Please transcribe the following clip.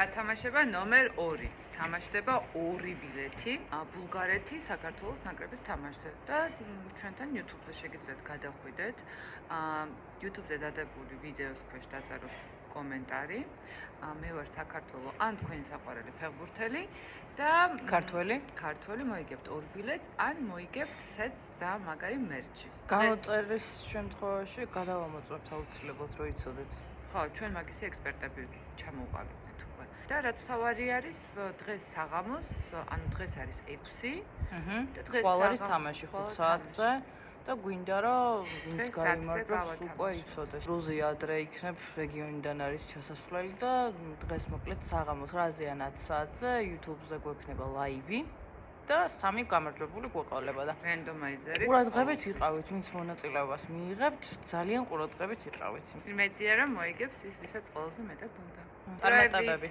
Თამაშება ნომერ 2. თამაშდება 2 ბილეთი ბულგარეთი საქართველოს ნაკრების თამაშზე და ჩვენთან YouTube-ზე შეგიძლიათ გადახვიდეთ. YouTube-ზე დადებული ვიდეოს ქვეშ დაწეროთ კომენტარი. მე ვარ საქართველოს ან თქვენი საყვარელი ფეხბურთელი და ქართველი მოიგებთ 2 ბილეთს ან მოიგებთ სეტს და მაგარი მერჩის. გამოწერის შემთხვევაში გადავამოწმებთ აუცილებლად რომ იცოდეთ. ხო, ჩვენ მაგისი ექსპერტები ჩამოვყალიბდით უკვე. და რაც თავარი არის დღეს საღამოს, ანუ დღეს არის 6. და დღეს არის თამაში 5 საათზე და გვინდა რომ ვინც გაიმარჯვებს უკვე იცოდეს. რუზი ადრე იქნებ რეგიონიდან არის ჩასასვლელი და დღეს მოკლედ საღამოს 9-ზე ან 10 საათზე YouTube-ზე გვექნება ლაივი. და 3 გამარჯვებული გვეყოლება და რენდომაიზერი. ყურადღებით იყავით, ვინც მონაწილეობას მიიღებთ, ძალიან ყურადღებით იყავით. იმედია რომ მოიგებს ის, ვისაც ყველაზე მეტად უნდა. წარმატებები.